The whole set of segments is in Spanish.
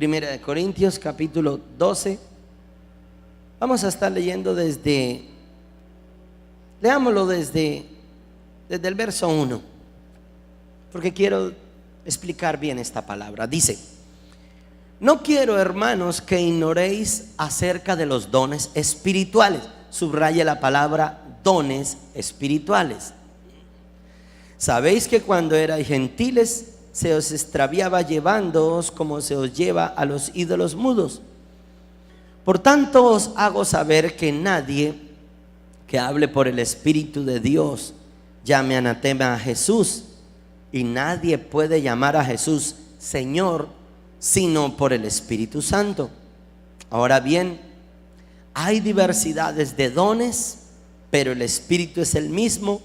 Primera de Corintios capítulo 12. Vamos a estar leyendo leámoslo desde el verso 1, porque quiero explicar bien esta palabra. Dice: no quiero, hermanos, que ignoréis acerca de los dones espirituales. Subraya la palabra dones espirituales. Sabéis que cuando erais gentiles se os extraviaba llevándoos como se os lleva a los ídolos mudos. Por tanto os hago saber que nadie que hable por el Espíritu de Dios llame anatema a Jesús, y nadie puede llamar a Jesús Señor sino por el Espíritu Santo. Ahora bien, hay diversidades de dones, pero el Espíritu es el mismo,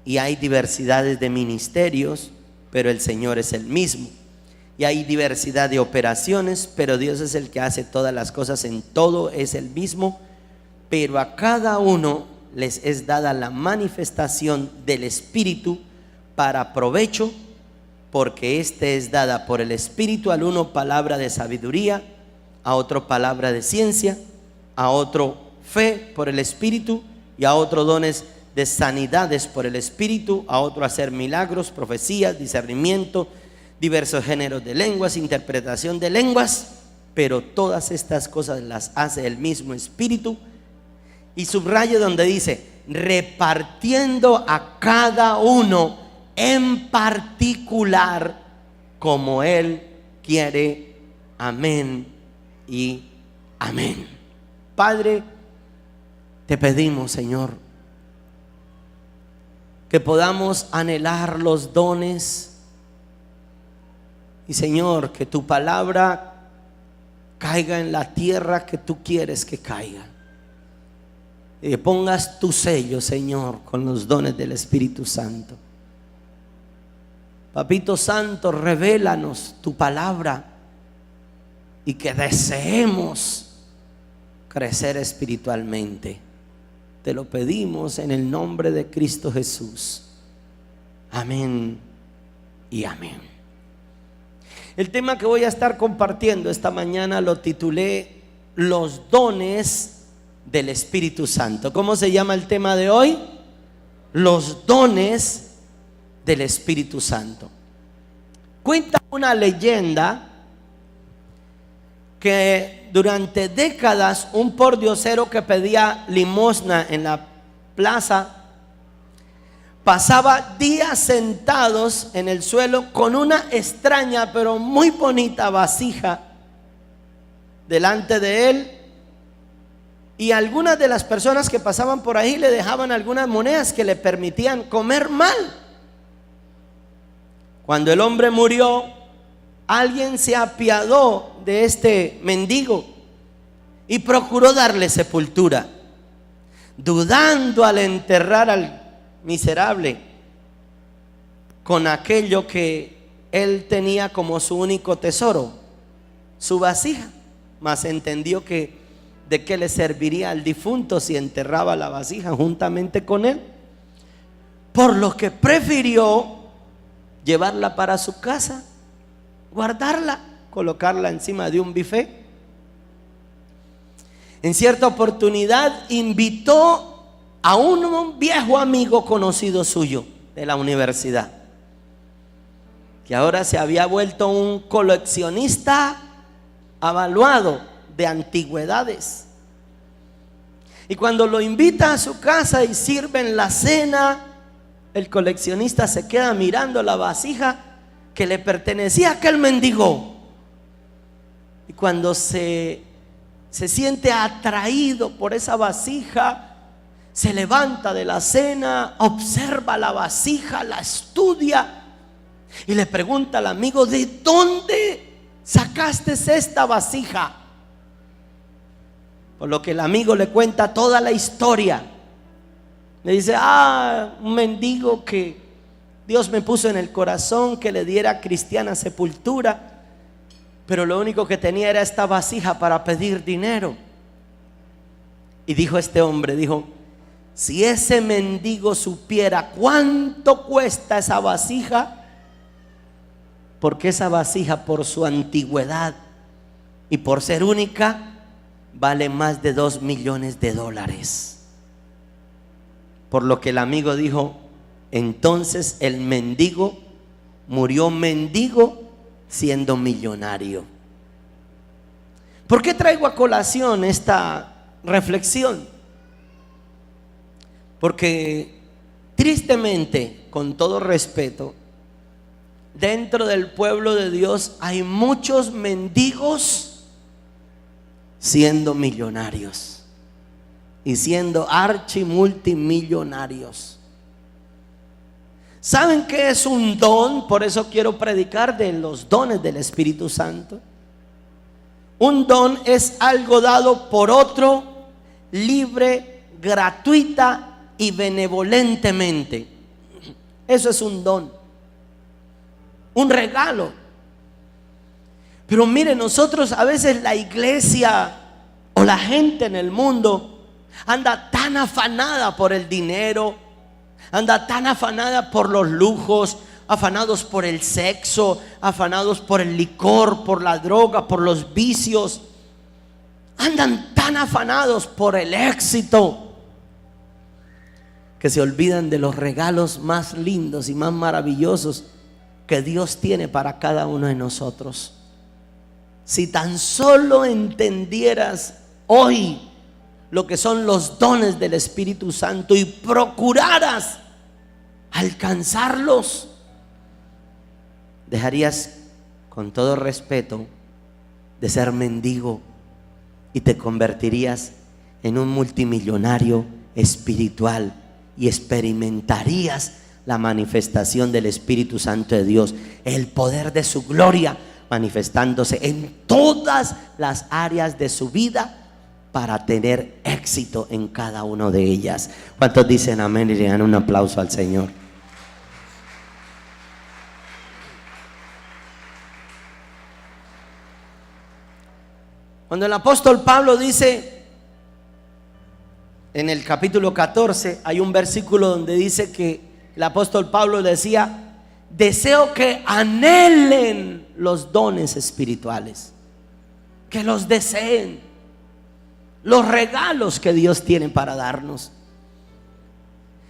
y hay diversidades de ministerios, pero el Señor es el mismo. Y hay diversidad de operaciones, pero Dios es el que hace todas las cosas en todo, es el mismo. Pero a cada uno les es dada la manifestación del Espíritu para provecho, porque este es dada por el Espíritu, al uno palabra de sabiduría, a otro palabra de ciencia, a otro fe por el Espíritu, y a otro dones de sanidades por el Espíritu, a otro hacer milagros, profecías, discernimiento, diversos géneros de lenguas, interpretación de lenguas. Pero todas estas cosas las hace el mismo Espíritu. Y subrayo donde dice: repartiendo a cada uno en particular como Él quiere. Amén y amén. Padre, te pedimos, Señor, que podamos anhelar los dones, y Señor, que tu palabra caiga en la tierra que tú quieres que caiga, y que pongas tu sello, Señor, con los dones del Espíritu Santo. Papito Santo, revélanos tu palabra y que deseemos crecer espiritualmente. Te lo pedimos en el nombre de Cristo Jesús. Amén y amén. El tema que voy a estar compartiendo esta mañana lo titulé Los dones del Espíritu Santo. ¿Cómo se llama el tema de hoy? Los dones del Espíritu Santo. Cuenta una leyenda que durante décadas un pordiosero que pedía limosna en la plaza pasaba días sentados en el suelo con una extraña pero muy bonita vasija delante de él, y algunas de las personas que pasaban por ahí le dejaban algunas monedas que le permitían comer mal. Cuando el hombre murió, alguien se apiadó de este mendigo y procuró darle sepultura, dudando al enterrar al miserable con aquello que él tenía como su único tesoro, su vasija. Mas entendió que de qué le serviría al difunto si enterraba la vasija juntamente con él, por lo que prefirió llevarla para su casa, guardarla, colocarla encima de un buffet. En cierta oportunidad invitó a un viejo amigo conocido suyo de la universidad, que ahora se había vuelto un coleccionista avaluado de antigüedades. Y cuando lo invita a su casa y sirven la cena, el coleccionista se queda mirando la vasija que le pertenecía a aquel mendigo. Y cuando se siente atraído por esa vasija, se levanta de la cena, observa la vasija, la estudia y le pregunta al amigo: ¿de dónde sacaste esta vasija? Por lo que el amigo le cuenta toda la historia. Le dice: un mendigo que Dios me puso en el corazón que le diera cristiana sepultura, pero lo único que tenía era esta vasija para pedir dinero. Y dijo este hombre, si ese mendigo supiera cuánto cuesta esa vasija, porque esa vasija por su antigüedad y por ser única vale más de $2 millones. Por lo que el amigo dijo: entonces el mendigo murió mendigo siendo millonario. ¿Por qué traigo a colación esta reflexión? Porque tristemente, con todo respeto, dentro del pueblo de Dios hay muchos mendigos siendo millonarios y siendo archimultimillonarios. ¿Saben qué es un don? Por eso quiero predicar de los dones del Espíritu Santo. Un don es algo dado por otro, libre, gratuita y benevolentemente. Eso es un don, un regalo. Pero mire, nosotros a veces, la iglesia o la gente en el mundo anda tan afanada por el dinero, anda tan afanada por los lujos, afanados por el sexo, afanados por el licor, por la droga, por los vicios. Andan tan afanados por el éxito que se olvidan de los regalos más lindos y más maravillosos que Dios tiene para cada uno de nosotros. Si tan solo entendieras hoy lo que son los dones del Espíritu Santo y procuraras alcanzarlos, dejarías, con todo respeto, de ser mendigo y te convertirías en un multimillonario espiritual y experimentarías la manifestación del Espíritu Santo de Dios, el poder de su gloria manifestándose en todas las áreas de su vida para tener éxito en cada una de ellas. ¿Cuántos dicen amén y le dan un aplauso al Señor? Cuando el apóstol Pablo dice en el capítulo 14, hay un versículo donde dice que el apóstol Pablo decía: deseo que anhelen los dones espirituales, que los deseen, los regalos que Dios tiene para darnos.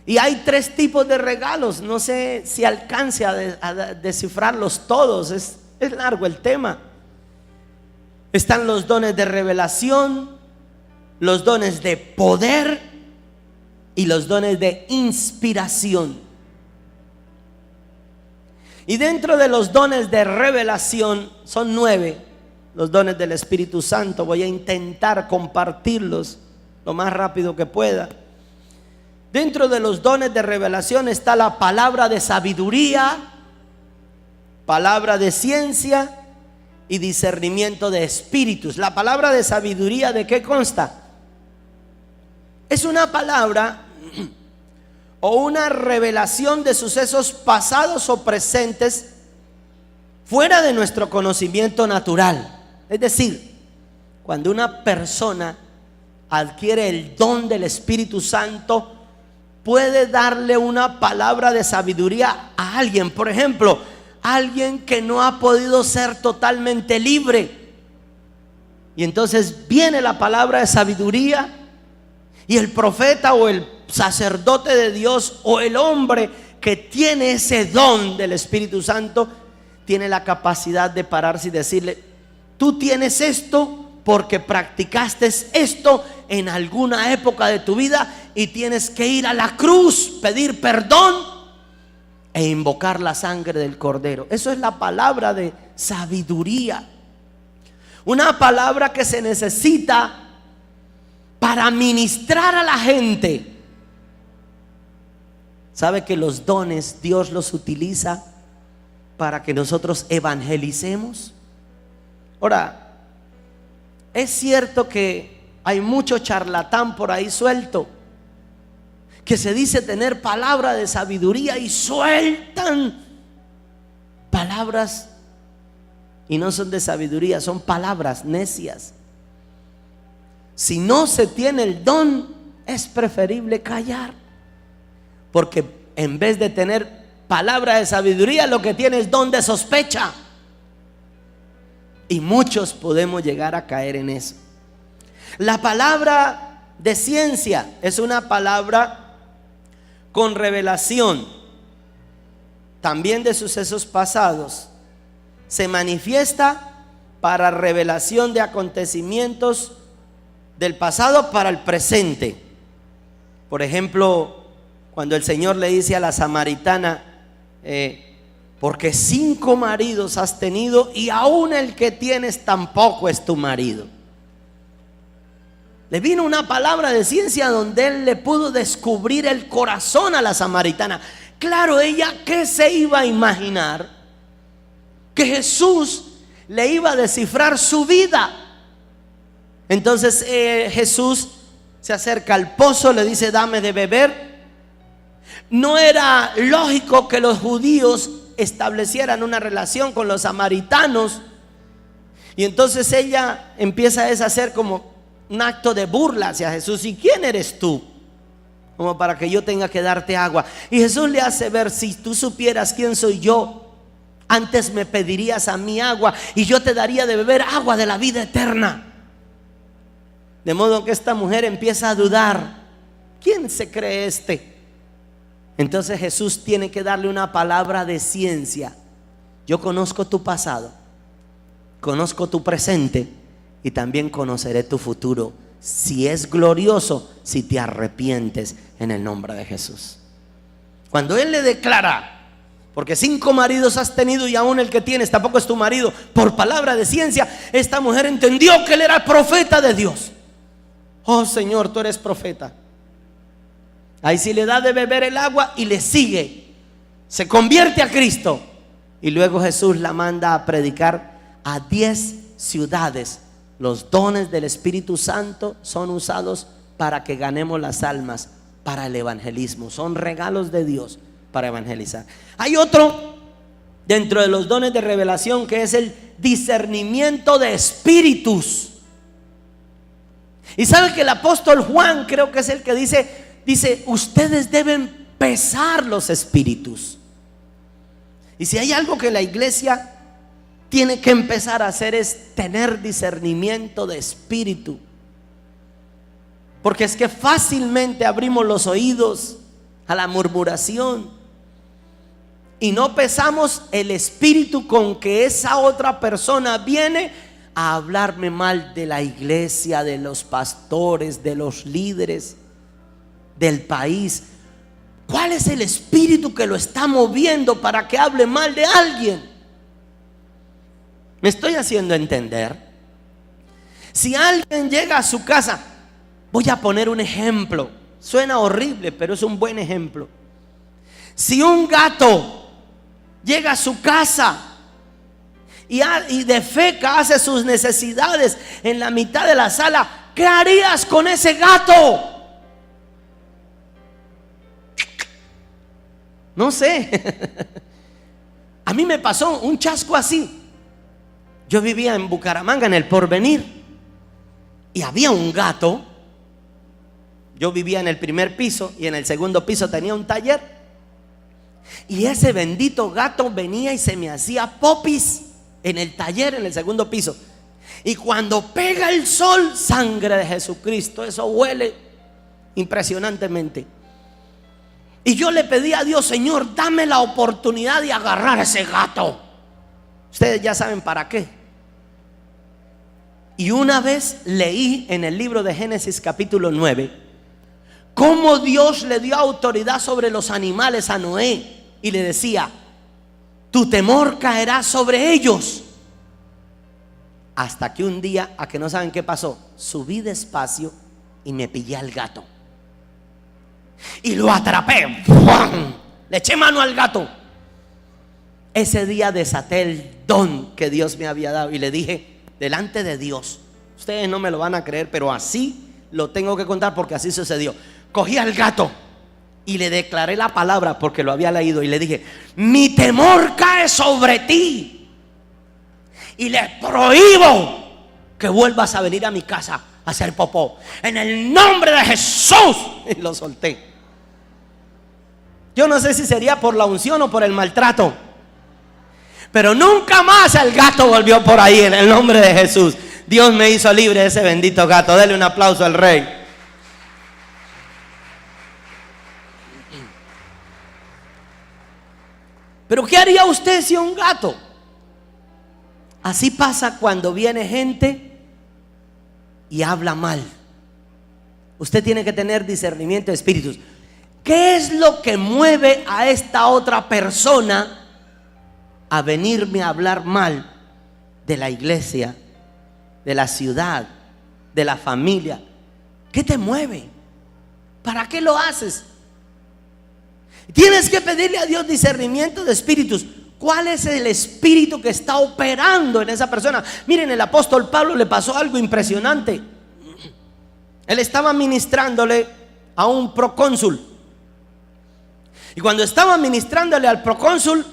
Y hay 3 tipos de regalos. No sé si alcance a descifrarlos todos, es largo el tema. Están los dones de revelación, los dones de poder y los dones de inspiración. Y dentro de los dones de revelación son 9 los dones del Espíritu Santo. Voy a intentar compartirlos lo más rápido que pueda. Dentro de los dones de revelación está la palabra de sabiduría, palabra de ciencia y discernimiento de espíritus. La palabra de sabiduría, ¿de qué consta? Es una palabra o una revelación de sucesos pasados o presentes fuera de nuestro conocimiento natural. Es decir, cuando una persona adquiere el don del Espíritu Santo, puede darle una palabra de sabiduría a alguien. Por ejemplo, alguien que no ha podido ser totalmente libre, y entonces viene la palabra de sabiduría, y el profeta o el sacerdote de Dios o el hombre que tiene ese don del Espíritu Santo tiene la capacidad de pararse y decirle: tú tienes esto porque practicaste esto en alguna época de tu vida y tienes que ir a la cruz, pedir perdón e invocar la sangre del Cordero. Eso es la palabra de sabiduría. Una palabra que se necesita para ministrar a la gente. ¿Sabe que los dones Dios los utiliza para que nosotros evangelicemos? Ahora, es cierto que hay mucho charlatán por ahí suelto que se dice tener palabra de sabiduría y sueltan palabras y no son de sabiduría, son palabras necias. Si no se tiene el don, es preferible callar, porque en vez de tener palabra de sabiduría, lo que tiene es don de sospecha. Y muchos podemos llegar a caer en eso. La palabra de ciencia es una palabra con revelación, también de sucesos pasados. Se manifiesta para revelación de acontecimientos del pasado para el presente. Por ejemplo, cuando el Señor le dice a la samaritana, porque 5 maridos has tenido y aún el que tienes tampoco es tu marido. Le vino una palabra de ciencia donde él le pudo descubrir el corazón a la samaritana. Claro, ella, ¿qué se iba a imaginar? Que Jesús le iba a descifrar su vida. Entonces Jesús se acerca al pozo, le dice, dame de beber. No era lógico que los judíos establecieran una relación con los samaritanos. Y entonces ella empieza a hacer como un acto de burla hacia Jesús. ¿Y quién eres tú? Como para que yo tenga que darte agua. Y Jesús le hace ver, si tú supieras quién soy yo, antes me pedirías a mí agua y yo te daría de beber agua de la vida eterna. De modo que esta mujer empieza a dudar. ¿Quién se cree este? Entonces Jesús tiene que darle una palabra de ciencia. Yo conozco tu pasado, conozco tu presente y también conoceré tu futuro, si es glorioso, si te arrepientes en el nombre de Jesús. Cuando él le declara, porque 5 maridos has tenido y aún el que tienes tampoco es tu marido, por palabra de ciencia, esta mujer entendió que él era profeta de Dios. Oh Señor, tú eres profeta. Ahí sí le da de beber el agua y le sigue, se convierte a Cristo. Y luego Jesús la manda a predicar a 10 ciudades. Los dones del Espíritu Santo son usados para que ganemos las almas para el evangelismo. Son regalos de Dios para evangelizar. Hay otro dentro de los dones de revelación que es el discernimiento de espíritus. Y sabe que el apóstol Juan, creo que es el que dice, ustedes deben pesar los espíritus. Y si hay algo que la iglesia tiene que empezar a hacer es tener discernimiento de espíritu. Porque es que fácilmente abrimos los oídos a la murmuración y no pesamos el espíritu con que esa otra persona viene a hablarme mal de la iglesia, de los pastores, de los líderes, del país. ¿Cuál es el espíritu que lo está moviendo para que hable mal de alguien? ¿Me estoy haciendo entender? Si alguien llega a su casa, voy a poner un ejemplo, suena horrible, pero es un buen ejemplo. Si un gato llega a su casa y defeca, hace sus necesidades en la mitad de la sala, ¿qué harías con ese gato? No sé. A mí me pasó un chasco así. Yo vivía en Bucaramanga, en el Porvenir, y había un gato. Yo vivía en el primer piso y en el segundo piso tenía un taller. Y ese bendito gato venía y se me hacía popis en el taller, en el segundo piso. Y cuando pega el sol, sangre de Jesucristo, eso huele impresionantemente. Y yo le pedí a Dios, Señor, dame la oportunidad de agarrar a ese gato. Ustedes ya saben para qué. Y una vez leí en el libro de Génesis capítulo 9 cómo Dios le dio autoridad sobre los animales a Noé y le decía, tu temor caerá sobre ellos. Hasta que un día, a que no saben qué pasó, subí despacio y me pillé al gato y lo atrapé. ¡Fum! Le eché mano al gato. Ese día desaté el don que Dios me había dado y le dije delante de Dios, ustedes no me lo van a creer, pero así lo tengo que contar porque así sucedió. Cogí al gato y le declaré la palabra porque lo había leído y le dije, mi temor cae sobre ti y le prohíbo que vuelvas a venir a mi casa a hacer popó en el nombre de Jesús. Y lo solté. Yo no sé si sería por la unción o por el maltrato, Pero nunca más el gato volvió por ahí en el nombre de Jesús. Dios me hizo libre de ese bendito gato. Dele un aplauso al Rey. Pero ¿qué haría usted si un gato? Así pasa cuando viene gente y habla mal. Usted tiene que tener discernimiento de espíritus. ¿Qué es lo que mueve a esta otra persona a venirme a hablar mal de la iglesia, de la ciudad, de la familia? ¿Qué te mueve? ¿Para qué lo haces? Tienes que pedirle a Dios discernimiento de espíritus. ¿Cuál es el espíritu que está operando en esa persona? Miren, el apóstol Pablo le pasó algo impresionante. Él estaba ministrándole a un procónsul. Y cuando estaba ministrándole al procónsul,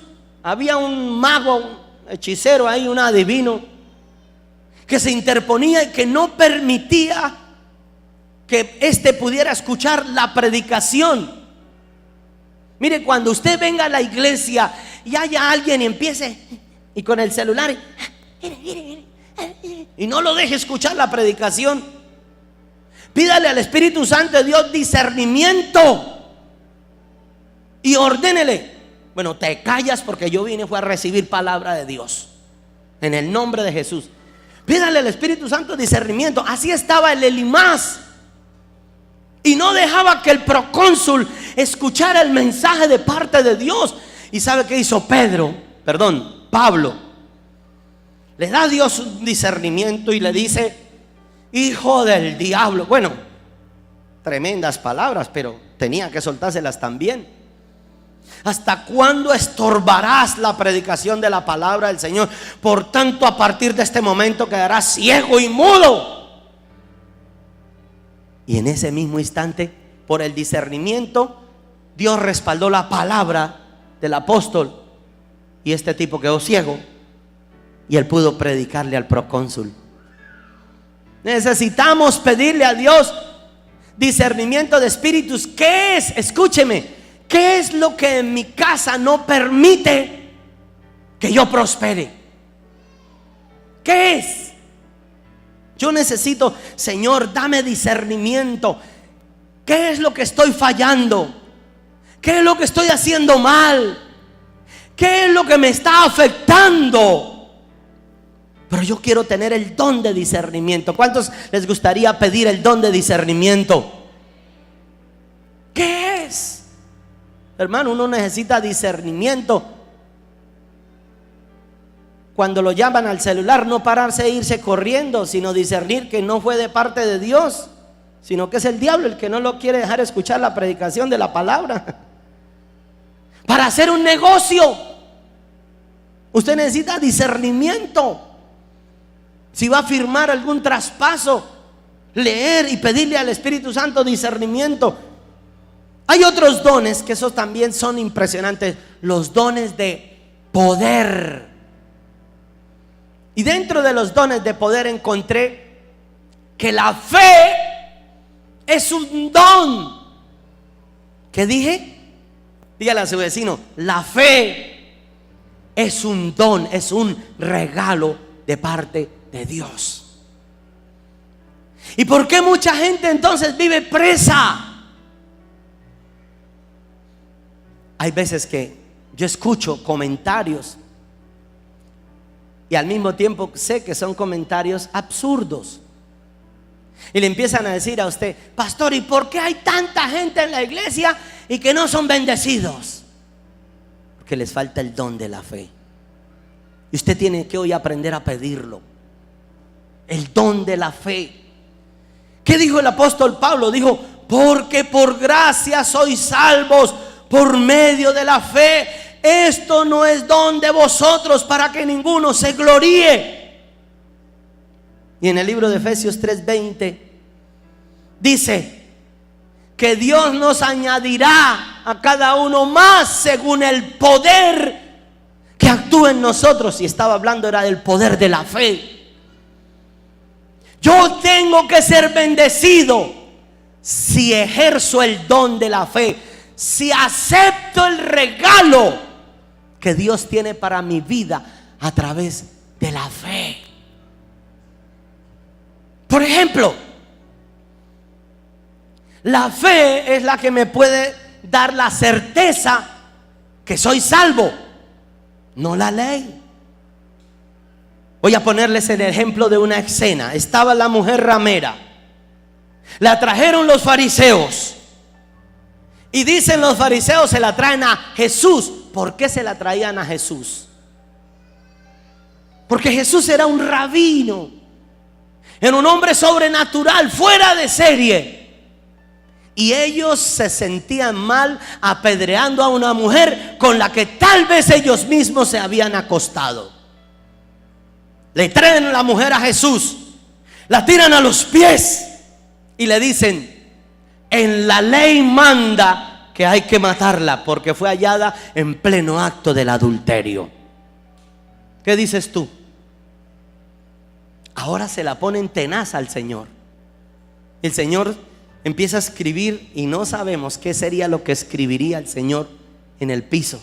había un mago, un hechicero ahí, un adivino, que se interponía y que no permitía que éste pudiera escuchar la predicación. Mire, cuando usted venga a la iglesia y haya alguien y empiece y con el celular y no lo deje escuchar la predicación, pídale al Espíritu Santo de Dios discernimiento y ordénele: bueno, te callas porque yo fue a recibir palabra de Dios en el nombre de Jesús. Pídale al Espíritu Santo discernimiento. Así estaba el Elimás. Y no dejaba que el procónsul escuchara el mensaje de parte de Dios. ¿Y sabe qué hizo Pablo? Le da a Dios un discernimiento y le dice: hijo del diablo. Bueno, tremendas palabras, pero tenía que soltárselas también. ¿Hasta cuándo estorbarás la predicación de la palabra del Señor? Por tanto, a partir de este momento quedarás ciego y mudo. Y en ese mismo instante, por el discernimiento, Dios respaldó la palabra del apóstol y este tipo quedó ciego y él pudo predicarle al procónsul. Necesitamos pedirle a Dios discernimiento de espíritus. ¿Qué es? Escúcheme. ¿Qué es lo que en mi casa no permite que yo prospere? ¿Qué es? Yo necesito: Señor, dame discernimiento. ¿Qué es lo que estoy fallando? ¿Qué es lo que estoy haciendo mal? ¿Qué es lo que me está afectando? Pero yo quiero tener el don de discernimiento. ¿Cuántos les gustaría pedir el don de discernimiento? ¿Qué es? Hermano, uno necesita discernimiento. Cuando lo llaman al celular, no pararse e irse corriendo, sino discernir que no fue de parte de Dios, sino que es el diablo el que no lo quiere dejar escuchar la predicación de la palabra. Para hacer un negocio, usted necesita discernimiento. Si va a firmar algún traspaso, leer y pedirle al Espíritu Santo discernimiento. Hay otros dones que esos también son impresionantes, los dones de poder. Y dentro de los dones de poder encontré que la fe es un don. ¿Qué dije? Dígale a su vecino: la fe es un don, es un regalo de parte de Dios. ¿Y por qué mucha gente entonces vive presa? Hay veces que yo escucho comentarios y al mismo tiempo sé que son comentarios absurdos. Y le empiezan a decir a usted: pastor, ¿y por qué hay tanta gente en la iglesia y que no son bendecidos? Porque les falta el don de la fe. Y usted tiene que hoy aprender a pedirlo. El don de la fe. ¿Qué dijo el apóstol Pablo? Dijo: porque por gracia sois salvos por medio de la fe. Esto no es don de vosotros para que ninguno se gloríe. Y en el libro de Efesios 3:20 dice que Dios nos añadirá a cada uno más según el poder que actúa en nosotros. Y estaba hablando era del poder de la fe. Yo tengo que ser bendecido si ejerzo el don de la fe, si acepto el regalo que Dios tiene para mi vida a través de la fe. Por ejemplo, la fe es la que me puede dar la certeza que soy salvo, no la ley. Voy a ponerles el ejemplo de una escena. Estaba la mujer ramera, la trajeron los fariseos, y dicen los fariseos, se la traen a Jesús. ¿Por qué se la traían a Jesús? Porque Jesús era un rabino, era un hombre sobrenatural, fuera de serie. Y ellos se sentían mal apedreando a una mujer con la que tal vez ellos mismos se habían acostado. Le traen a la mujer a Jesús, la tiran a los pies y le dicen: en la ley manda que hay que matarla porque fue hallada en pleno acto del adulterio. ¿Qué dices tú? Ahora se la ponen tenaz al Señor. El Señor empieza a escribir y no sabemos qué sería lo que escribiría el Señor en el piso.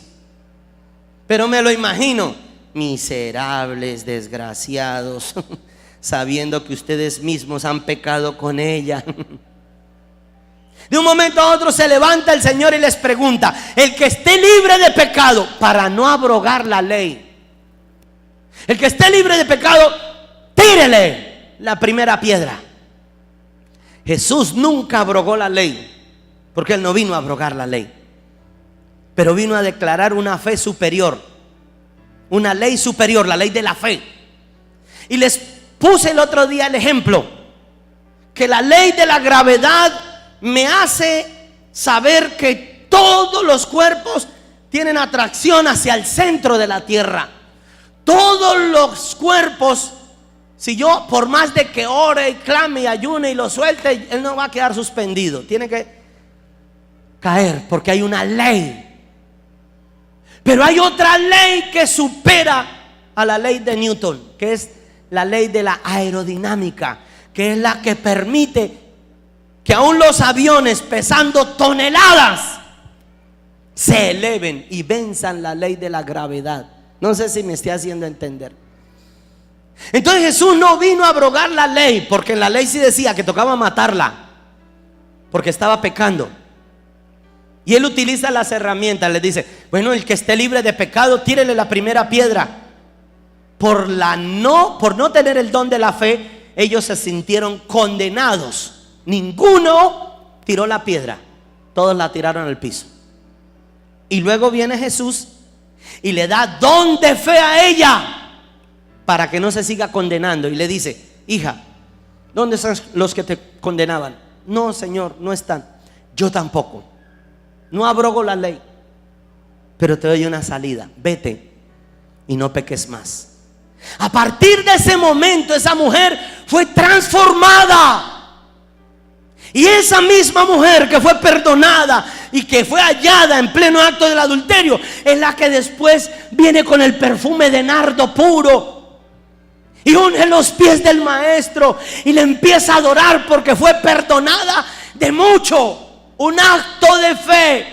Pero me lo imagino: miserables, desgraciados, sabiendo que ustedes mismos han pecado con ella. De un momento a otro se levanta el Señor y les pregunta: el que esté libre de pecado, para no abrogar la ley, el que esté libre de pecado, tírele la primera piedra. Jesús nunca abrogó la ley, porque Él no vino a abrogar la ley, pero vino a declarar una fe superior, una ley superior, la ley de la fe. Y les puse el otro día el ejemplo que la ley de la gravedad me hace saber que todos los cuerpos tienen atracción hacia el centro de la tierra. Todos los cuerpos, si yo por más de que ore y clame y ayune y lo suelte, él no va a quedar suspendido, tiene que caer porque hay una ley. Pero hay otra ley que supera a la ley de Newton, que es la ley de la aerodinámica, que es la que permite que aún los aviones pesando toneladas se eleven y venzan la ley de la gravedad. No sé si me estoy haciendo entender. Entonces Jesús no vino a abrogar la ley, porque en la ley sí decía que tocaba matarla porque estaba pecando. Y Él utiliza las herramientas, le dice: bueno, el que esté libre de pecado, tírele la primera piedra. Por no tener el don de la fe, ellos se sintieron condenados. Ninguno tiró la piedra, todos la tiraron al piso. Y luego viene Jesús y le da don de fe a ella para que no se siga condenando. Y le dice: hija, ¿dónde están los que te condenaban? No, Señor, no están. Yo tampoco. No abrogo la ley, pero te doy una salida. Vete y no peques más. A partir de ese momento, esa mujer fue transformada. Y esa misma mujer que fue perdonada y que fue hallada en pleno acto del adulterio, es la que después viene con el perfume de nardo puro y unge los pies del maestro y le empieza a adorar porque fue perdonada de mucho. Un acto de fe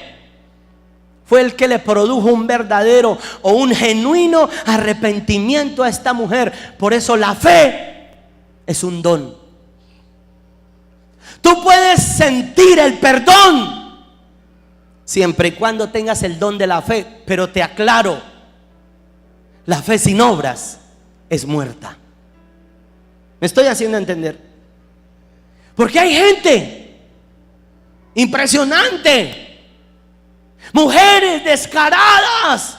fue el que le produjo un verdadero o un genuino arrepentimiento a esta mujer. Por eso la fe es un don. Tú puedes sentir el perdón siempre y cuando tengas el don de la fe, pero te aclaro, la fe sin obras es muerta. ¿Me estoy haciendo entender? Porque hay gente impresionante, mujeres descaradas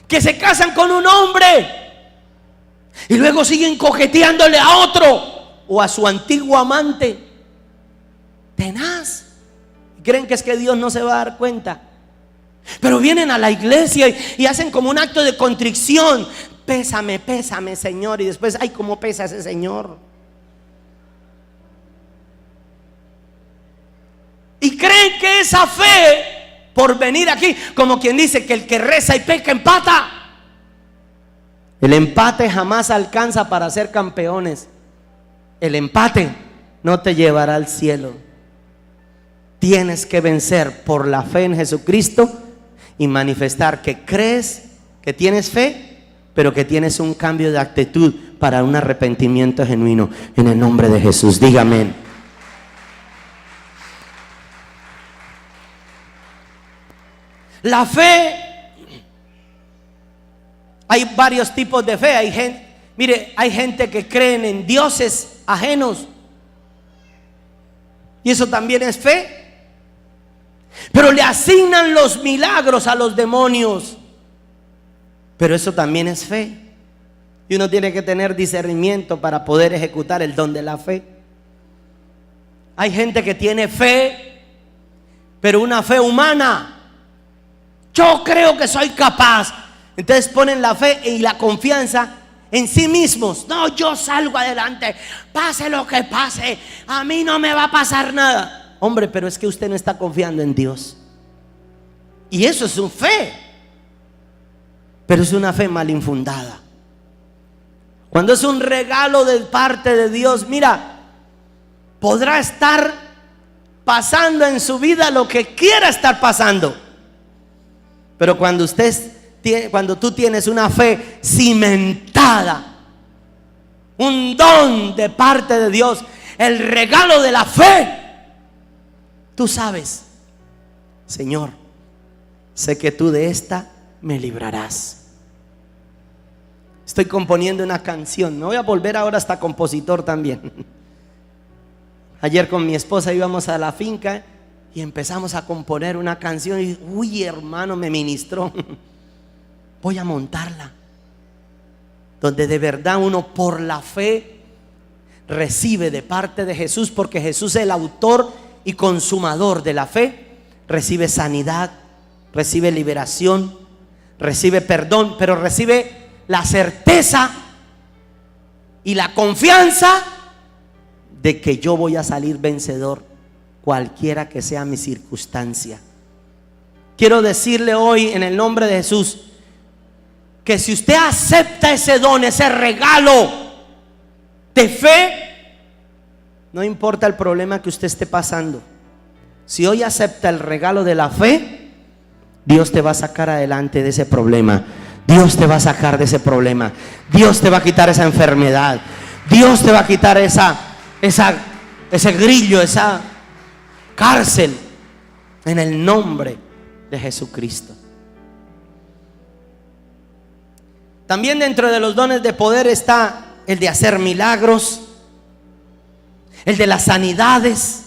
que se casan con un hombre y luego siguen coqueteándole a otro o a su antiguo amante tenaz. Creen que es que Dios no se va a dar cuenta, pero vienen a la iglesia y hacen como un acto de contrición: pésame, pésame, Señor. Y después: ay, cómo pesa ese Señor. Y creen que esa fe, por venir aquí, como quien dice que el que reza y peca empata. El empate jamás alcanza para ser campeones. El empate no te llevará al cielo. Tienes que vencer por la fe en Jesucristo y manifestar que crees, que tienes fe, pero que tienes un cambio de actitud para un arrepentimiento genuino. En el nombre de Jesús, dígame. La fe, hay varios tipos de fe. Hay gente, mire, hay gente que creen en dioses ajenos, y eso también es fe. Pero le asignan los milagros a los demonios, pero eso también es fe. Y uno tiene que tener discernimiento para poder ejecutar el don de la fe. Hay gente que tiene fe, pero una fe humana. Yo creo que soy capaz. Entonces ponen la fe y la confianza en sí mismos. No, yo salgo adelante, pase lo que pase, a mí no me va a pasar nada. Hombre, pero es que usted no está confiando en Dios. Y eso es una fe, pero es una fe mal infundada. Cuando es un regalo de parte de Dios, mira, podrá estar pasando en su vida lo que quiera estar pasando, pero cuando tú tienes una fe cimentada, un don de parte de Dios, el regalo de la fe, tú sabes, Señor, sé que tú de esta me librarás. Estoy componiendo una canción. Me voy a volver ahora hasta compositor también. Ayer con mi esposa íbamos a la finca y empezamos a componer una canción. Y uy, hermano, me ministró. Voy a montarla, donde de verdad uno por la fe recibe de parte de Jesús, porque Jesús es el autor y consumador de la fe. Recibe sanidad, recibe liberación, recibe perdón, pero recibe la certeza y la confianza de que yo voy a salir vencedor, cualquiera que sea mi circunstancia. Quiero decirle hoy en el nombre de Jesús que si usted acepta ese don, ese regalo de fe, no importa el problema que usted esté pasando, si hoy acepta el regalo de la fe, Dios te va a sacar adelante de ese problema. Dios te va a sacar de ese problema. Dios te va a quitar esa enfermedad. Dios te va a quitar ese grillo, esa cárcel, en el nombre de Jesucristo. También dentro de los dones de poder está el de hacer milagros, el de las sanidades.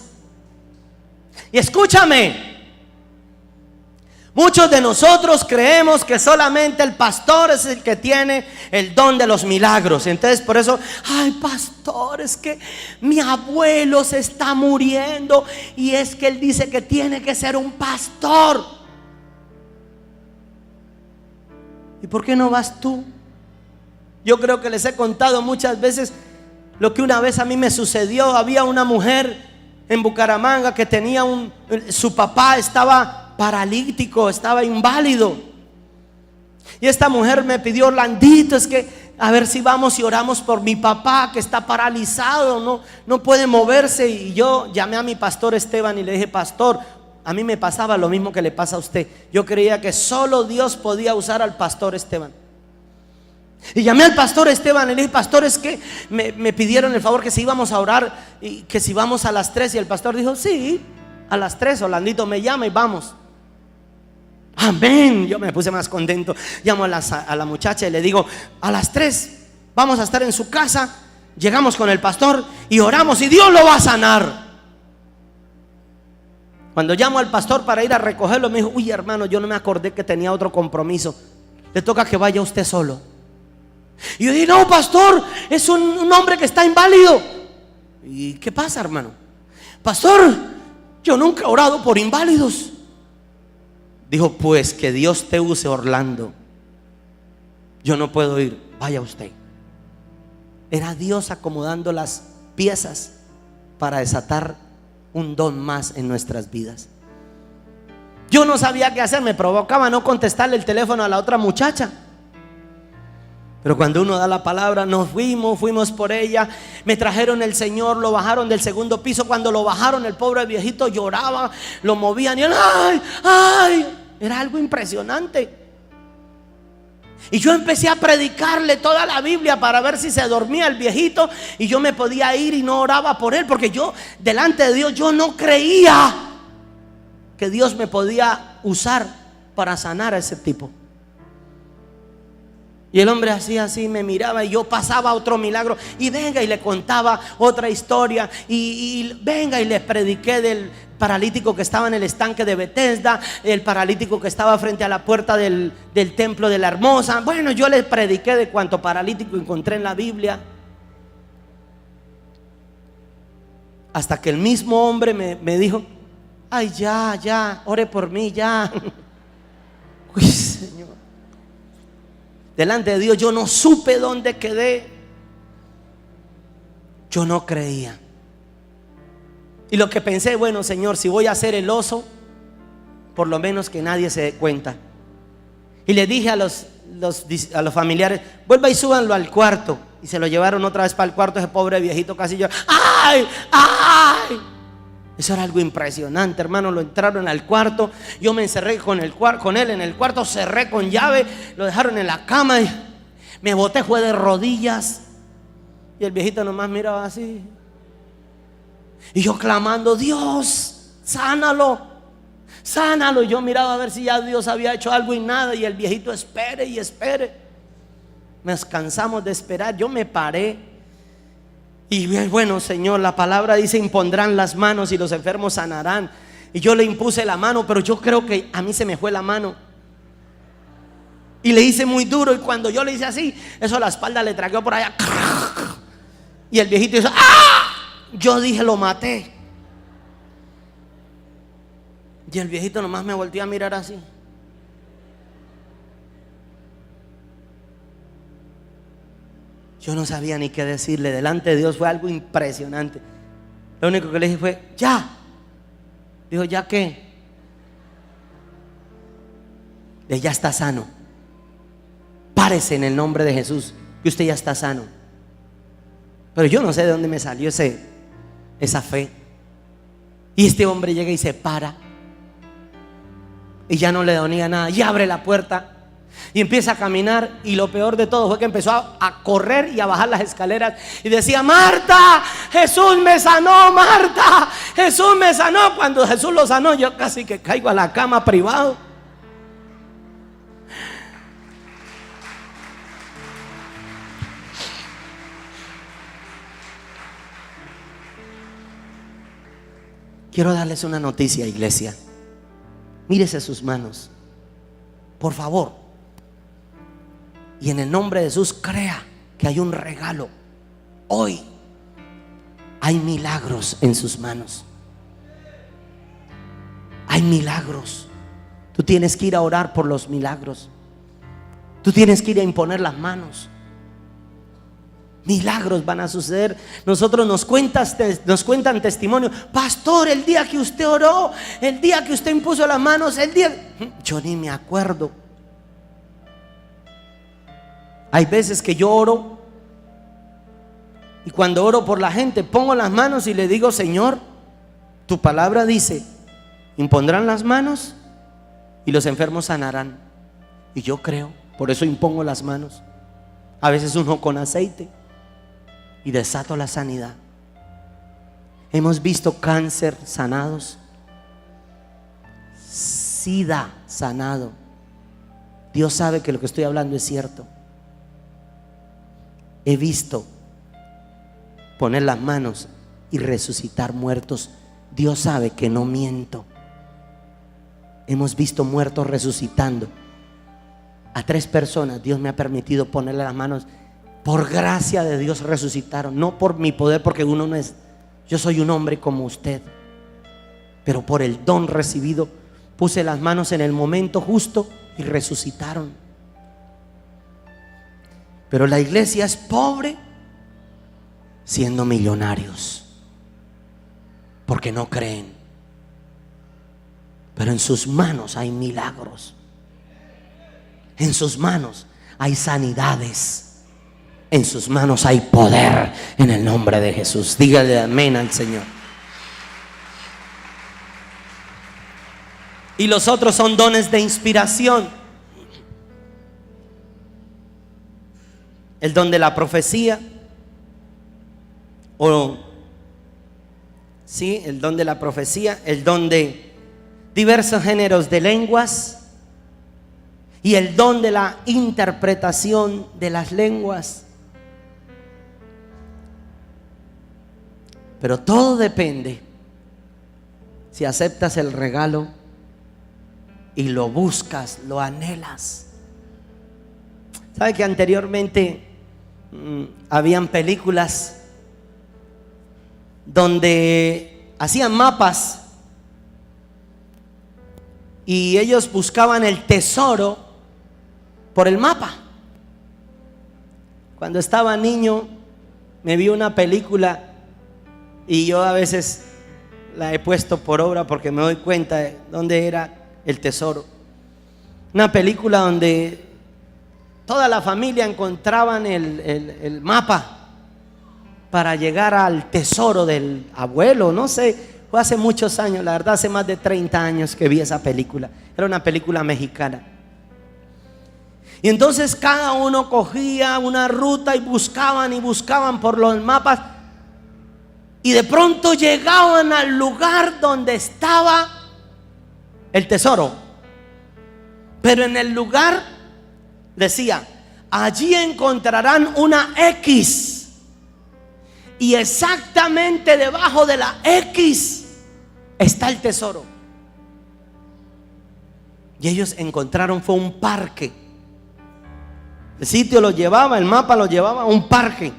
Y escúchame, muchos de nosotros creemos que solamente el pastor es el que tiene el don de los milagros. Entonces por eso, ay pastor, es que mi abuelo se está muriendo y es que él dice que tiene que ser un pastor. ¿Y por qué no vas tú? Yo creo que les he contado muchas veces lo que una vez a mí me sucedió. Había una mujer en Bucaramanga que tenía su papá estaba paralítico, estaba inválido. Y esta mujer me pidió, Orlandito, es que a ver si vamos y oramos por mi papá que está paralizado, no puede moverse. Y yo llamé a mi pastor Esteban y le dije, pastor, a mí me pasaba lo mismo que le pasa a usted. Yo creía que solo Dios podía usar al pastor Esteban. Y llamé al pastor Esteban y le dije, pastor, es que me pidieron el favor que si íbamos a orar y que si vamos a las 3. Y el pastor dijo, sí, a las 3, Orlandito me llama y vamos. Amén. Yo me puse más contento. Llamo a la muchacha y le digo, a las 3 vamos a estar en su casa. Llegamos con el pastor y oramos y Dios lo va a sanar. Cuando llamo al pastor para ir a recogerlo, me dijo, uy hermano, yo no me acordé que tenía otro compromiso, le toca que vaya usted solo. Y yo dije, no pastor, es un hombre que está inválido. ¿Y qué pasa, hermano? Pastor, yo nunca he orado por inválidos. Dijo, pues que Dios te use, Orlando. Yo no puedo ir, vaya usted. Era Dios acomodando las piezas para desatar un don más en nuestras vidas. Yo no sabía qué hacer, me provocaba no contestarle el teléfono a la otra muchacha. Pero cuando uno da la palabra, nos fuimos por ella. Me trajeron el Señor, lo bajaron del segundo piso. Cuando lo bajaron, el pobre viejito lloraba, lo movían y él, ay, ay. Era algo impresionante. Y yo empecé a predicarle toda la Biblia para ver si se dormía el viejito y yo me podía ir y no oraba por él, porque yo delante de Dios yo no creía que Dios me podía usar para sanar a ese tipo. Y el hombre hacía así, me miraba y yo pasaba otro milagro y venga y le contaba otra historia y venga y le prediqué del paralítico que estaba en el estanque de Betesda, el paralítico que estaba frente a la puerta del templo de la Hermosa. Bueno, yo le prediqué de cuánto paralítico encontré en la Biblia, hasta que el mismo hombre me dijo: ay, ya, ore por mí, ya. Uy, Señor, delante de Dios yo no supe dónde quedé. Yo no creía. Y lo que pensé, bueno, Señor, si voy a hacer el oso, por lo menos que nadie se dé cuenta. Y le dije a los familiares: vuelva y súbanlo al cuarto. Y se lo llevaron otra vez para el cuarto. Ese pobre viejito casi lloró. ¡Ay! Eso era algo impresionante, hermano. Lo entraron al cuarto. Yo me encerré con él en el cuarto. Cerré con llave. Lo dejaron en la cama y me boté, fue de rodillas. Y el viejito nomás miraba así. Y yo clamando: Dios, sánalo, sánalo. Y yo miraba a ver si ya Dios había hecho algo y nada. Y el viejito espere y espere. Nos cansamos de esperar. Yo me paré. Y bueno, Señor, la palabra dice: impondrán las manos y los enfermos sanarán. Y yo le impuse la mano, pero yo creo que a mí se me fue la mano. Y le hice muy duro. Y cuando yo le hice así, eso la espalda le traqueó por allá. Y el viejito hizo ¡ah! Yo dije: lo maté. Y el viejito nomás me volteó a mirar así. Yo no sabía ni qué decirle. Delante de Dios fue algo impresionante. Lo único que le dije fue: ya. Dijo: ¿ya qué? Ya está sano. Párese en el nombre de Jesús, que usted ya está sano. Pero yo no sé de dónde me salió esa fe. Y este hombre llega y se para. Y ya no le dolía nada. Y abre la puerta y empieza a caminar. Y lo peor de todo fue que empezó a correr y a bajar las escaleras. Y decía: Marta, Jesús me sanó, Marta, Jesús me sanó. Cuando Jesús lo sanó, yo casi que caigo a la cama privado. Quiero darles una noticia, iglesia. Mírese sus manos, por favor. Y en el nombre de Jesús, crea que hay un regalo. Hoy hay milagros en sus manos. Hay milagros. Tú tienes que ir a orar por los milagros. Tú tienes que ir a imponer las manos. Milagros van a suceder. Nosotros nos cuentan testimonio. Pastor, el día que usted oró, el día que usted impuso las manos, yo ni me acuerdo. Hay veces que yo oro y cuando oro por la gente pongo las manos y le digo: Señor, tu palabra dice: impondrán las manos y los enfermos sanarán. Y yo creo, por eso impongo las manos. A veces uno con aceite y desato la sanidad. Hemos visto cáncer sanados, SIDA sanado. Dios sabe que lo que estoy hablando es cierto. He visto poner las manos y resucitar muertos. Dios sabe que no miento. Hemos visto muertos resucitando. A 3 personas Dios me ha permitido ponerle las manos. Por gracia de Dios resucitaron. No por mi poder, porque uno no es. Yo soy un hombre como usted. Pero por el don recibido puse las manos en el momento justo y resucitaron. Pero la iglesia es pobre siendo millonarios, porque no creen. Pero en sus manos hay milagros. En sus manos hay sanidades. En sus manos hay poder en el nombre de Jesús. Dígale amén al Señor. Y los otros son dones de inspiración. El don de la profecía, el don de la profecía, el don de diversos géneros de lenguas y el don de la interpretación de las lenguas. Pero todo depende si aceptas el regalo y lo buscas, lo anhelas. ¿Sabe que anteriormente habían películas donde hacían mapas y ellos buscaban el tesoro por el mapa? Cuando estaba niño me vi una película y yo a veces la he puesto por obra porque me doy cuenta de dónde era el tesoro. Una película donde toda la familia encontraban el mapa para llegar al tesoro del abuelo. No sé, fue hace muchos años, la verdad hace más de 30 años que vi esa película. Era una película mexicana. Y entonces cada uno cogía una ruta y buscaban por los mapas. Y de pronto llegaban al lugar donde estaba el tesoro. Pero en el lugar decía: allí encontrarán una X. Y exactamente debajo de la X está el tesoro. Y ellos encontraron, fue un parque. El sitio lo llevaba, el mapa lo llevaba a un parque.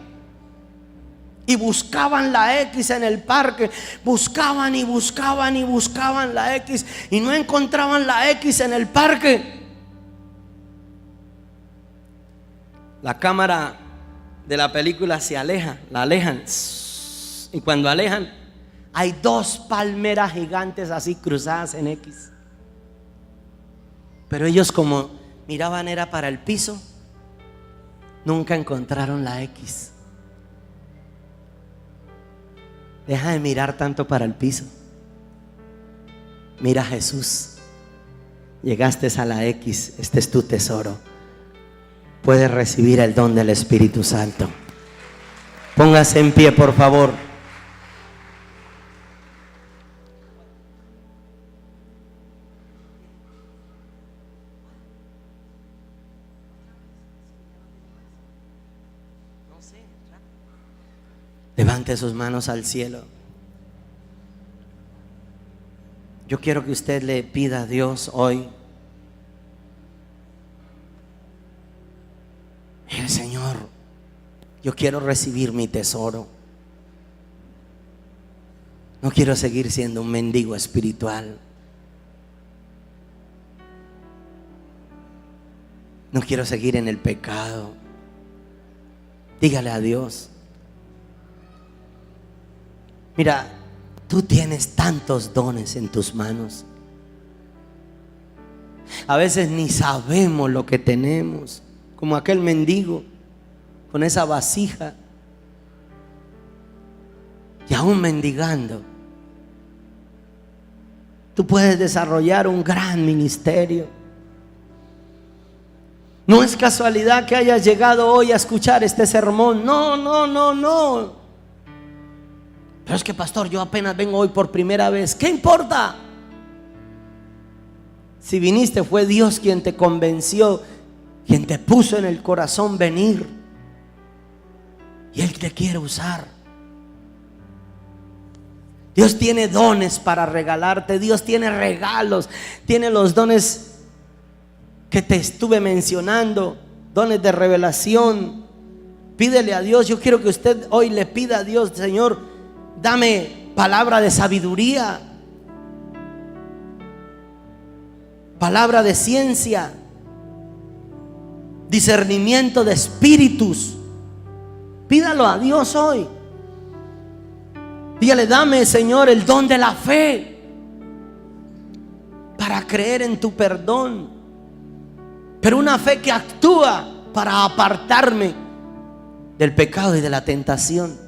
Y buscaban la X en el parque. Buscaban y buscaban y buscaban la X. Y no encontraban la X en el parque. La cámara de la película se aleja, la alejan. Y cuando alejan, hay 2 palmeras gigantes así cruzadas en X. Pero ellos, como miraban era para el piso, nunca encontraron la X. Deja de mirar tanto para el piso. Mira a Jesús. Llegaste a la X, este es tu tesoro. Puedes recibir el don del Espíritu Santo. Póngase en pie, por favor. Levante sus manos al cielo. Yo quiero que usted le pida a Dios hoy: mire, Señor, yo quiero recibir mi tesoro. No quiero seguir siendo un mendigo espiritual. No quiero seguir en el pecado. Dígale a Dios: mira, tú tienes tantos dones en tus manos. A veces ni sabemos lo que tenemos, como aquel mendigo con esa vasija y aún mendigando. Tú puedes desarrollar un gran ministerio. No es casualidad que hayas llegado hoy a escuchar este sermón. No. Pero es que, pastor, yo apenas vengo hoy por primera vez. ¿Qué importa? Si viniste, fue Dios quien te convenció, quien te puso en el corazón venir. Y Él te quiere usar. Dios tiene dones para regalarte. Dios tiene regalos. Tiene los dones que te estuve mencionando, dones de revelación. Pídele a Dios. Yo quiero que usted hoy le pida a Dios: Señor, dame palabra de sabiduría, palabra de ciencia, discernimiento de espíritus. Pídalo a Dios hoy. Dígale: dame, Señor, el don de la fe para creer en tu perdón, pero una fe que actúa para apartarme del pecado y de la tentación.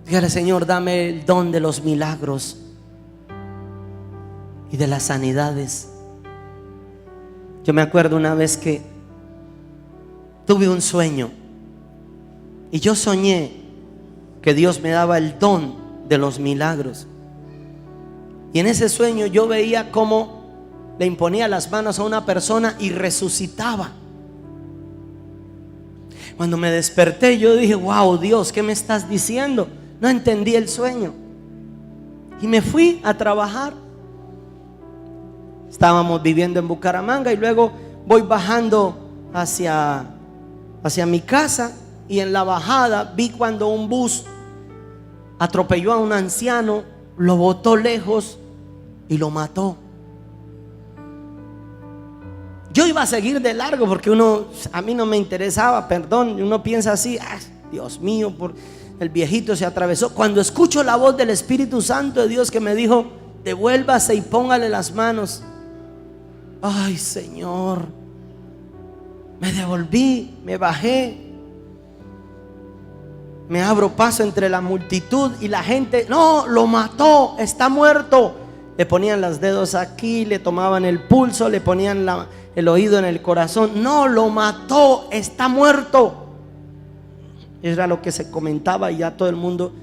Dígale: Señor, dame el don de los milagros. y de las sanidades. Yo me acuerdo una vez que tuve un sueño y yo soñé que Dios me daba el don de los milagros. Y en ese sueño yo veía cómo le imponía las manos a una persona y resucitaba. Cuando me desperté yo dije: wow, Dios, ¿qué me estás diciendo? No entendí el sueño. Y me fui a trabajar. Estábamos viviendo en Bucaramanga y luego voy bajando hacia mi casa, y en la bajada vi cuando un bus atropelló a un anciano, lo botó lejos y lo mató. Yo iba a seguir de largo porque a mí no me interesaba, perdón, uno piensa así: Dios mío, el viejito se atravesó. Cuando escucho la voz del Espíritu Santo de Dios que me dijo: devuélvase y póngale las manos. Ay, Señor, me devolví, me bajé, me abro paso entre la multitud y la gente: no, lo mató, está muerto. Le ponían los dedos aquí, le tomaban el pulso, le ponían el oído en el corazón. No, lo mató, está muerto. Era lo que se comentaba y ya todo el mundo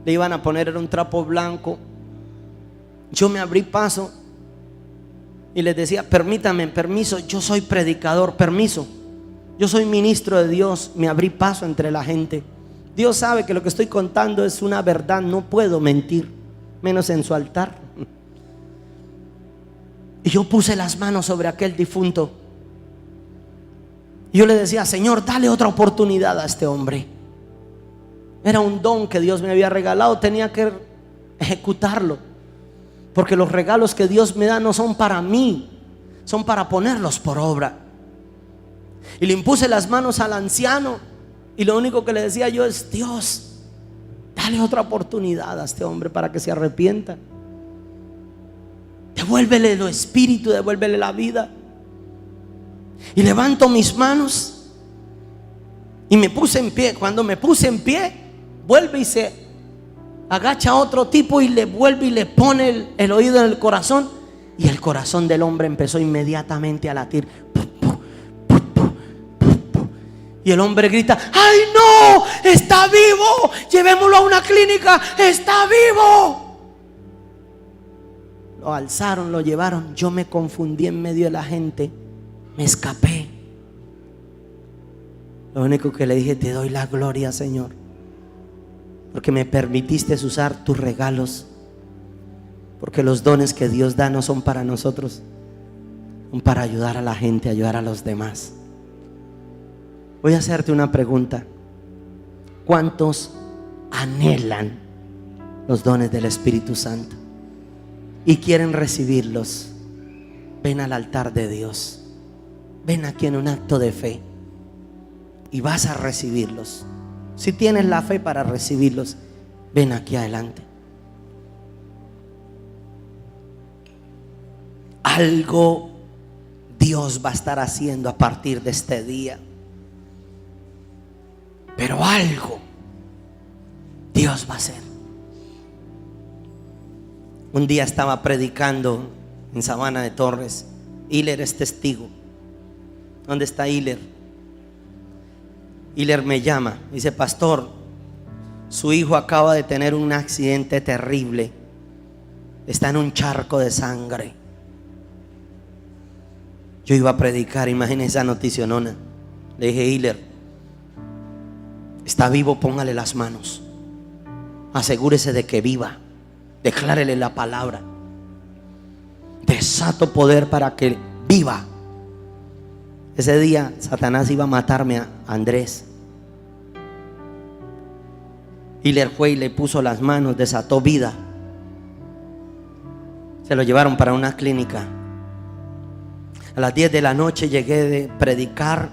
le iban a poner un trapo blanco. Yo me abrí paso y les decía: permítame, permiso, yo soy predicador, permiso, yo soy ministro de Dios. Me abrí paso entre la gente. Dios sabe que lo que estoy contando es una verdad, no puedo mentir, menos en su altar. Y yo puse las manos sobre aquel difunto y yo le decía: Señor, dale otra oportunidad a este hombre. Era un don que Dios me había regalado, tenía que ejecutarlo, porque los regalos que Dios me da no son para mí, son para ponerlos por obra. Y le impuse las manos al anciano y lo único que le decía yo es: Dios, dale otra oportunidad a este hombre para que se arrepienta. Devuélvele el espíritu, devuélvele la vida. Y levanto mis manos y me puse en pie. Cuando me puse en pie, vuelve y se agacha otro tipo y le vuelve y le pone el oído en el corazón, y el corazón del hombre empezó inmediatamente a latir. Y el hombre grita: ¡ay, no! ¡Está vivo! ¡Llevémoslo a una clínica! ¡Está vivo! Lo alzaron, lo llevaron. Yo me confundí en medio de la gente, me escapé. Lo único que le dije: te doy la gloria, Señor, porque me permitiste usar tus regalos, porque los dones que Dios da no son para nosotros, son para ayudar a la gente, ayudar a los demás. Voy a hacerte una pregunta: ¿cuántos anhelan los dones del Espíritu Santo y quieren recibirlos? Ven al altar de Dios, ven aquí en un acto de fe y vas a recibirlos. Si tienes la fe para recibirlos, ven aquí adelante. Algo Dios va a estar haciendo a partir de este día, pero algo Dios va a hacer. Un día estaba predicando en Sabana de Torres. Hiler es testigo. ¿Dónde está Hiler? Hiler me llama, dice: pastor, su hijo acaba de tener un accidente terrible, está en un charco de sangre. Yo iba a predicar, imagínense esa noticionona. Le dije: Hiler, está vivo, póngale las manos, asegúrese de que viva, declárele la palabra, desato poder para que viva. Ese día Satanás iba a matarme a Andrés. Hiler fue y le puso las manos, desató vida. Se lo llevaron para una clínica. A las 10 de la noche llegué de predicar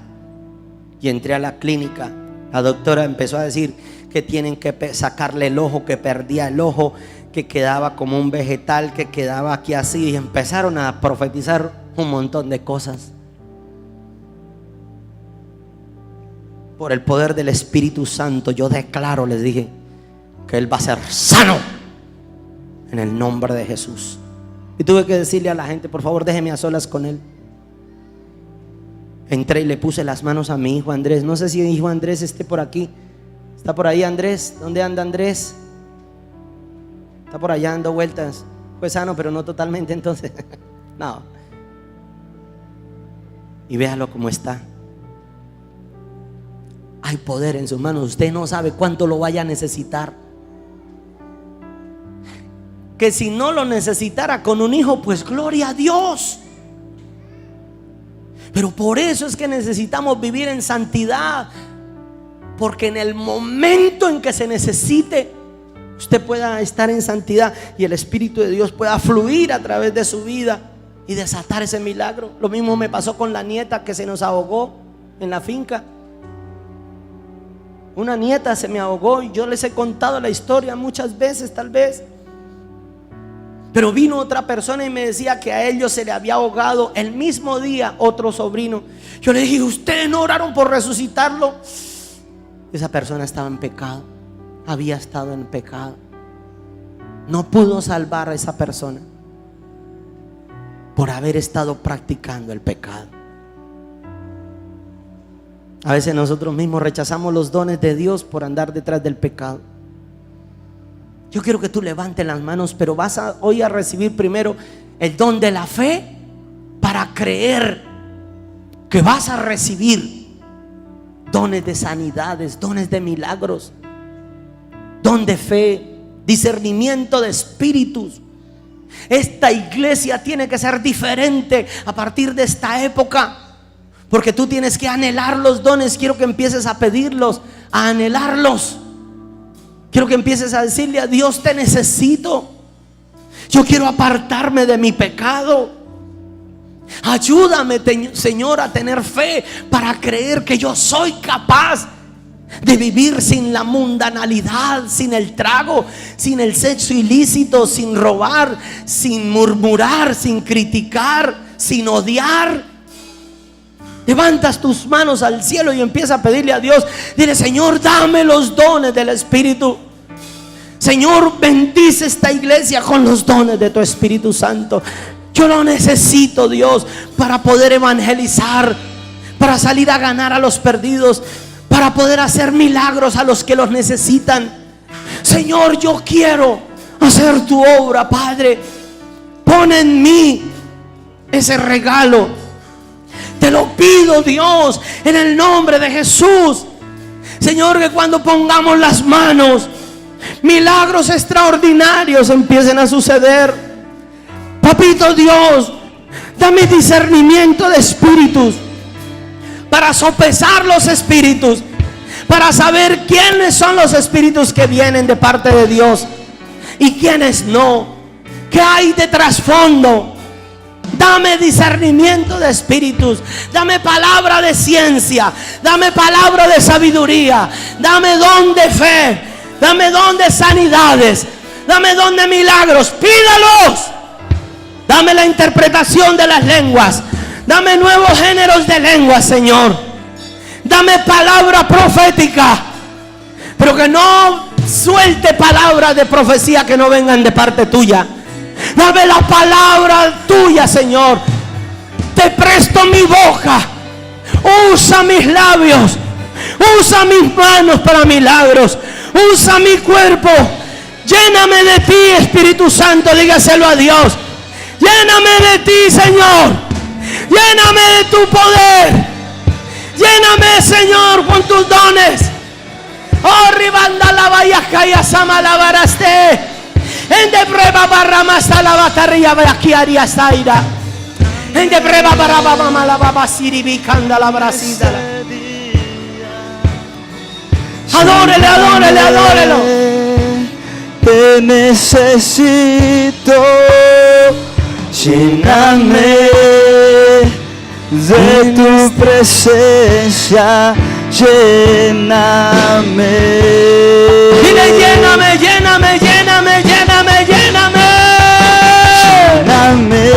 y entré a la clínica. La doctora empezó a decir que tienen que sacarle el ojo, que perdía el ojo, que quedaba como un vegetal, que quedaba aquí así, y empezaron a profetizar un montón de cosas. Por el poder del Espíritu Santo, yo declaro, les dije, que él va a ser sano en el nombre de Jesús. Y tuve que decirle a la gente: por favor, déjeme a solas con él. Entré y le puse las manos a mi hijo Andrés. No sé si mi hijo Andrés esté por aquí. ¿Está por ahí Andrés? ¿Dónde anda Andrés? Está por allá dando vueltas. Pues sano, pero no totalmente, entonces. No. Y véalo cómo está. Hay poder en sus manos. Usted no sabe cuánto lo vaya a necesitar. Que si no lo necesitara con un hijo, pues gloria a Dios. Pero por eso es que necesitamos vivir en santidad, porque en el momento en que se necesite, usted pueda estar en santidad y el Espíritu de Dios pueda fluir a través de su vida y desatar ese milagro. Lo mismo me pasó con la nieta que se nos ahogó en la finca. Una nieta se me ahogó y yo les he contado la historia muchas veces, tal vez. Pero vino otra persona y me decía que a ellos se le había ahogado el mismo día otro sobrino. Yo le dije: ¿ustedes no oraron por resucitarlo? Esa persona estaba en pecado, había estado en pecado. No pudo salvar a esa persona por haber estado practicando el pecado. A veces nosotros mismos rechazamos los dones de Dios por andar detrás del pecado. Yo quiero que tú levantes las manos, pero vas hoy a recibir primero el don de la fe para creer que vas a recibir dones de sanidades, dones de milagros, don de fe, discernimiento de espíritus. Esta iglesia tiene que ser diferente a partir de esta época, porque tú tienes que anhelar los dones. Quiero que empieces a pedirlos, a anhelarlos. Quiero que empieces a decirle a Dios: te necesito. Yo quiero apartarme de mi pecado. Ayúdame, Señor, a tener fe para creer que yo soy capaz de vivir sin la mundanalidad, sin el trago, sin el sexo ilícito, sin robar, sin murmurar, sin criticar, sin odiar. Levantas tus manos al cielo y empieza a pedirle a Dios. Dile: Señor, dame los dones del Espíritu. Señor, bendice esta iglesia con los dones de tu Espíritu Santo. Yo lo necesito, Dios, para poder evangelizar, para salir a ganar a los perdidos, para poder hacer milagros a los que los necesitan. Señor, yo quiero hacer tu obra, Padre. Pon en mí ese regalo. Te lo pido, Dios, en el nombre de Jesús. Señor, que cuando pongamos las manos, milagros extraordinarios empiecen a suceder. Papito Dios, dame discernimiento de espíritus para sopesar los espíritus, para saber quiénes son los espíritus que vienen de parte de Dios y quiénes no. ¿Qué hay de trasfondo? Dame discernimiento de espíritus. Dame palabra de ciencia. Dame palabra de sabiduría. Dame don de fe. Dame don de sanidades. Dame don de milagros. Pídalos. Dame la interpretación de las lenguas. Dame nuevos géneros de lenguas, Señor. Dame palabra profética, pero que no suelte palabras de profecía que no vengan de parte tuya. Dame la palabra tuya, Señor. Te presto mi boca. Usa mis labios. Usa mis manos para milagros. Usa mi cuerpo. Lléname de ti, Espíritu Santo. Dígaselo a Dios. Lléname de ti, Señor. Lléname de tu poder. Lléname, Señor, con tus dones. Oh, ribanda la vayaca y asama la varaste. En de prueba barra más a la batería vaquiaria saira. En de prueba barra mama la baba siribicanda la brasida. Adórele, adórele, adórelo. Te necesito. Lléname de tu presencia. Lléname. Dile: lléname, lléname, lléname, lléname, lléname. Lléname.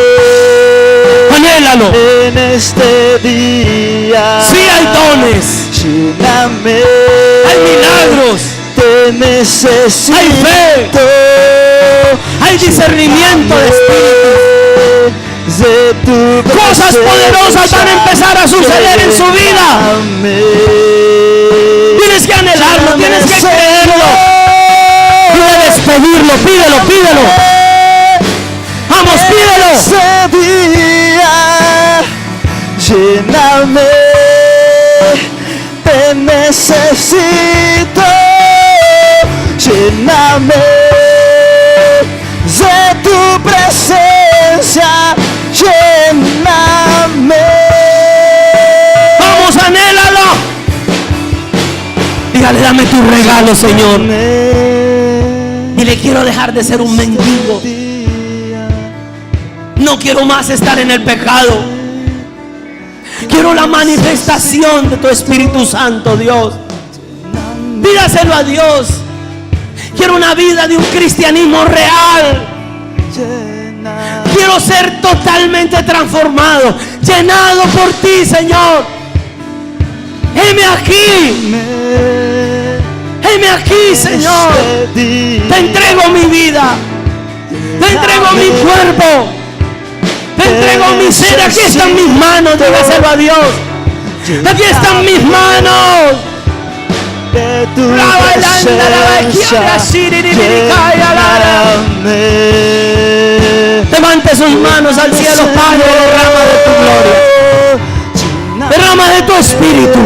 Anhélalo. En este día. Sí hay dones. Lléname. Hay milagros. Te necesito. Hay fe. Hay discernimiento de espíritu. de tu Cosas poderosas van a empezar a suceder en su vida. Tienes que anhelarlo, tienes que creerlo. Puedes pedirlo, pídelo. Vamos, pídelo. Ese día, lléname, te necesito, lléname de tu presencia, lléname. Vamos, anhélalo. Dígale, dame tu regalo, Señor. Y le quiero dejar de ser un mendigo. No quiero más estar en el pecado. Quiero la manifestación de tu Espíritu Santo, Dios. Pídaselo a Dios. Quiero una vida de un cristianismo real. Quiero ser totalmente transformado, llenado por ti, Señor. Heme aquí. Heme aquí, Señor. Te entrego mi vida. Te entrego mi cuerpo. Te entrego mi ser. Aquí están mis manos. Dígaselo a Dios. Aquí están mis manos. De tu presencia, lléname. Levante sus manos al cielo, Padre. Derrama de tu gloria. Derrama de tu Espíritu.